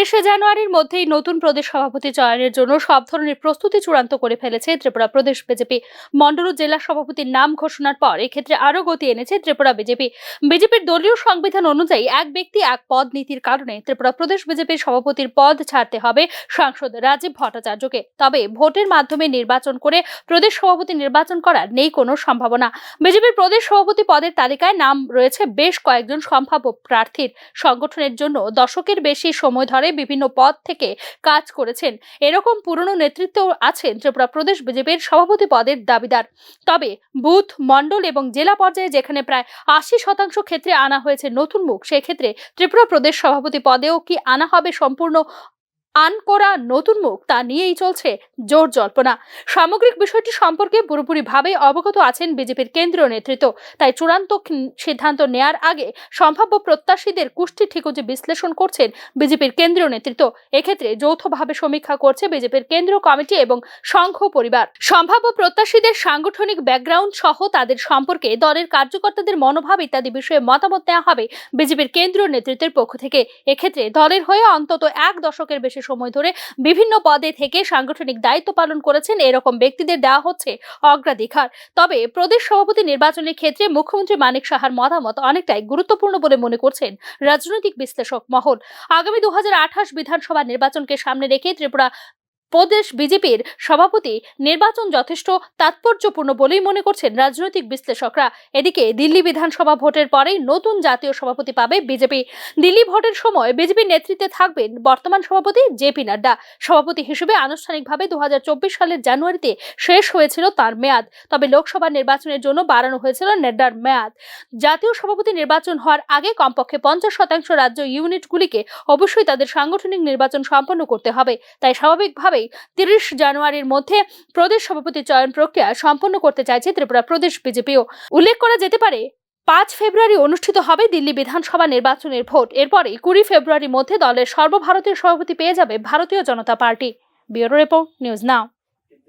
30 জানুয়ারির মধ্যেই নতুন প্রদেশ সভাপতি চয়নের জন্য সব ধরনের প্রস্তুতি চূড়ান্ত করে ফেলেছে ত্রিপুরা প্রদেশ বিজেপি। মন্ডল জেলা সভাপতির নাম ঘোষণার পর এক্ষেত্রে আরো গতি এনেছে ত্রিপুরা বিজেপি। বিজেপির দলীয় সংবিধান অনুযায়ী এক ব্যক্তি এক পদ নীতির কারণে ত্রিপুরা প্রদেশ বিজেপির সভাপতির পদ ছাড়তে হবে সাংসদ রাজীব ভট্টাচার্যকে। তবে ভোটের মাধ্যমে নির্বাচন করে প্রদেশ সভাপতি নির্বাচন করার নেই কোনো সম্ভাবনা। বিজেপির প্রদেশ সভাপতি পদের তালিকায় নাম রয়েছে বেশ কয়েকজন সম্ভাব্য প্রার্থীর। সংগঠনের জন্য দশকের বেশি সময় ধরে বিভিন্ন পদ থেকে কাজ করেছেন এরকম পুরনো নেতৃত্ব আছেন ত্রিপুরা প্রদেশ বিজেপির সভাপতি পদের দাবিদার। তবে বুথ, মন্ডল এবং জেলা পর্যায়ে যেখানে প্রায় 80% ক্ষেত্রে আনা হয়েছে নতুন মুখ, সেক্ষেত্রে ত্রিপুরা প্রদেশ সভাপতি পদেও কি আনা হবে সম্পূর্ণ আনকোরা নতুন মুখ, তা নিয়েই চলছে জোর জল্পনা। সামগ্রিক বিষয়টি সম্পর্কে পুরোপুরিভাবে অবগত আছেন বিজেপির কেন্দ্রীয় নেতৃত্ব। তাই চূড়ান্ত সিদ্ধান্ত নেয়ার আগে সম্ভাব্য প্রত্যাশীদের কুষ্টি ঠিকুজি বিশ্লেষণ করছেন বিজেপির কেন্দ্রীয় নেতৃত্ব। এক্ষেত্রে যৌথভাবে সমীক্ষা করছে বিজেপির কেন্দ্রীয় কমিটি এবং সংঘ পরিবার। সম্ভাব্য প্রত্যাশীদের সাংগঠনিক ব্যাকগ্রাউন্ড সহ তাদের সম্পর্কে, দলের কার্যকর্তাদের মনোভাব ইত্যাদি বিষয়ে মতামত নেওয়া হবে বিজেপির কেন্দ্রীয় নেতৃত্বের পক্ষ থেকে। এক্ষেত্রে দলের হয়ে অন্তত এক দশকের বেশি সময় ধরে বিভিন্ন পদে থেকে সাংগঠনিক দায়িত্ব পালন করেছেন এরকম ব্যক্তিদের দেওয়া হচ্ছে অগ্রাধিকার। তবে প্রদেশ সভাপতি নির্বাচনের ক্ষেত্রে মুখ্যমন্ত্রী মানিক সাহার মতামত অনেকটাই গুরুত্বপূর্ণ বলে মনে করছেন রাজনৈতিক বিশ্লেষক মহল। আগামী 2028 বিধানসভা নির্বাচনকে সামনে রেখে ত্রিপুরা প্রদেশ বিজেপির সভাপতি নির্বাচন যথেষ্ট তাৎপর্যপূর্ণ বলেই মনে করছেন রাজনৈতিক বিশ্লেষকরা। এদিকে দিল্লি বিধানসভা ভোটের পরেই নতুন জাতীয় সভাপতি পাবে বিজেপি। দিল্লি ভোটের সময় বিজেপির নেতৃত্বে থাকবেন বর্তমান সভাপতি জেপি নাড্ডা। সভাপতি হিসেবে আনুষ্ঠানিকভাবে 2024 সালের জানুয়ারিতে শেষ হয়েছিল তার মেয়াদ। তবে লোকসভা নির্বাচনের জন্য বাড়ানো হয়েছিল নাড্ডার মেয়াদ। জাতীয় সভাপতি নির্বাচন হওয়ার আগে কমপক্ষে 50% রাজ্য ইউনিটগুলিকে অবশ্যই তাদের সাংগঠনিক নির্বাচন সম্পন্ন করতে হবে। তাই স্বাভাবিকভাবে 30 জানুয়ারির মধ্যে প্রদেশ সভাপতি চয়ন প্রক্রিয়া সম্পন্ন করতে চাইছে ত্রিপুরা প্রদেশ বিজেপিও। উল্লেখ করা যেতে পারে 5 ফেব্রুয়ারি অনুষ্ঠিত হবে দিল্লি বিধানসভা নির্বাচনের ভোট। এরপরে 20 ফেব্রুয়ারির মধ্যে দলের সর্বভারতীয় সভাপতি পেয়ে যাবে Bharatiya Janata Party. Bureau report, News নাও।